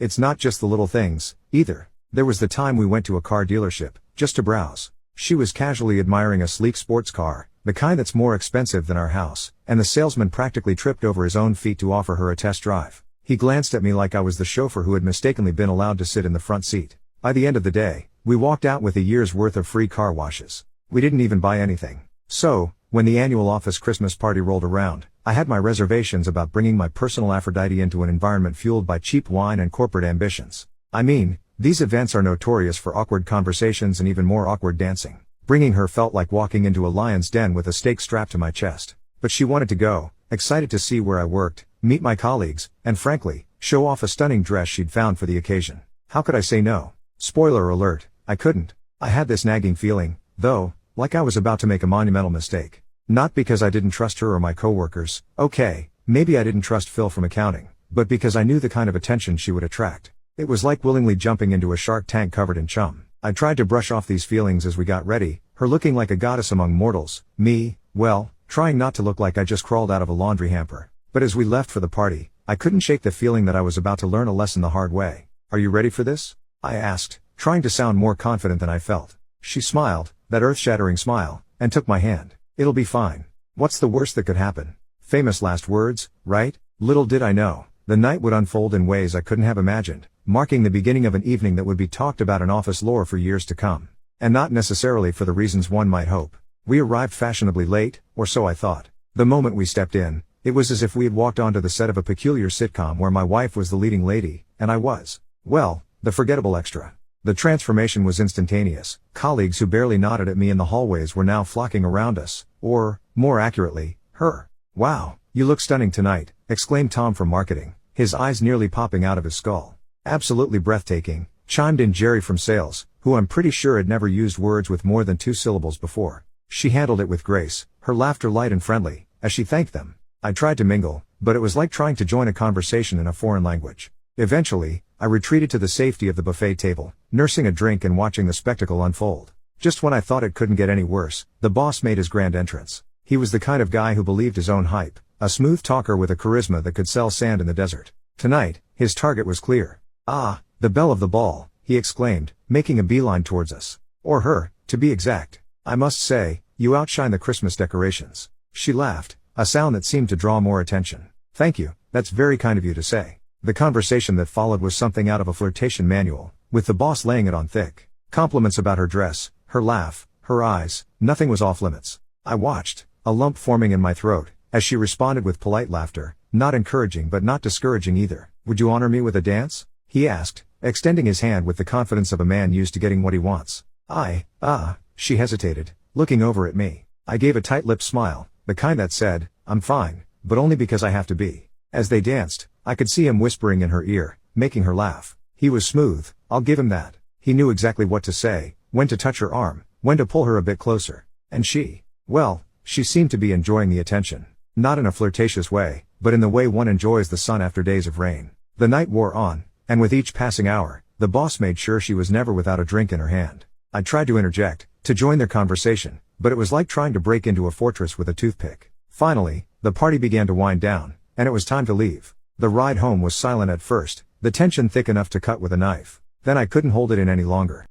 It's not just the little things, either. There was the time we went to a car dealership, just to browse. She was casually admiring a sleek sports car, the kind that's more expensive than our house, and the salesman practically tripped over his own feet to offer her a test drive. He glanced at me like I was the chauffeur who had mistakenly been allowed to sit in the front seat. By the end of the day, we walked out with a year's worth of free car washes. We didn't even buy anything. So, when the annual office Christmas party rolled around, I had my reservations about bringing my personal Aphrodite into an environment fueled by cheap wine and corporate ambitions. I mean, these events are notorious for awkward conversations and even more awkward dancing. Bringing her felt like walking into a lion's den with a stake strapped to my chest. But she wanted to go, excited to see where I worked, meet my colleagues, and frankly, show off a stunning dress she'd found for the occasion. How could I say no? Spoiler alert, I couldn't. I had this nagging feeling, though, like I was about to make a monumental mistake. Not because I didn't trust her or my coworkers, okay, maybe I didn't trust Phil from accounting, but because I knew the kind of attention she would attract. It was like willingly jumping into a shark tank covered in chum. I tried to brush off these feelings as we got ready, her looking like a goddess among mortals, me, well, trying not to look like I just crawled out of a laundry hamper. But as we left for the party, I couldn't shake the feeling that I was about to learn a lesson the hard way. Are you ready for this? I asked, trying to sound more confident than I felt. She smiled, that earth-shattering smile, and took my hand. It'll be fine. What's the worst that could happen? Famous last words, right? Little did I know, the night would unfold in ways I couldn't have imagined, marking the beginning of an evening that would be talked about in office lore for years to come. And not necessarily for the reasons one might hope. We arrived fashionably late, or so I thought. The moment we stepped in, it was as if we had walked onto the set of a peculiar sitcom where my wife was the leading lady, and I was, well, the forgettable extra. The transformation was instantaneous. Colleagues who barely nodded at me in the hallways were now flocking around us, or, more accurately, her. Wow, you look stunning tonight, exclaimed Tom from marketing, his eyes nearly popping out of his skull. Absolutely breathtaking, chimed in Jerry from sales, who I'm pretty sure had never used words with more than 2 syllables before. She handled it with grace, her laughter light and friendly, as she thanked them. I tried to mingle, but it was like trying to join a conversation in a foreign language. Eventually, I retreated to the safety of the buffet table, nursing a drink and watching the spectacle unfold. Just when I thought it couldn't get any worse, the boss made his grand entrance. He was the kind of guy who believed his own hype, a smooth talker with a charisma that could sell sand in the desert. Tonight, his target was clear. Ah, the belle of the ball, he exclaimed, making a beeline towards us. Or her, to be exact. I must say, you outshine the Christmas decorations. She laughed, a sound that seemed to draw more attention. Thank you, that's very kind of you to say. The conversation that followed was something out of a flirtation manual, with the boss laying it on thick. Compliments about her dress, her laugh, her eyes, nothing was off limits. I watched, a lump forming in my throat, as she responded with polite laughter, not encouraging but not discouraging either. Would you honor me with a dance? He asked, extending his hand with the confidence of a man used to getting what he wants. She hesitated, looking over at me. I gave a tight-lipped smile, the kind that said, I'm fine, but only because I have to be. As they danced, I could see him whispering in her ear, making her laugh. He was smooth, I'll give him that. He knew exactly what to say, when to touch her arm, when to pull her a bit closer. And she, well, she seemed to be enjoying the attention. Not in a flirtatious way, but in the way one enjoys the sun after days of rain. The night wore on, and with each passing hour, the boss made sure she was never without a drink in her hand. I tried to interject, to join their conversation, but it was like trying to break into a fortress with a toothpick. Finally, the party began to wind down, and it was time to leave. The ride home was silent at first, the tension thick enough to cut with a knife. Then I couldn't hold it in any longer.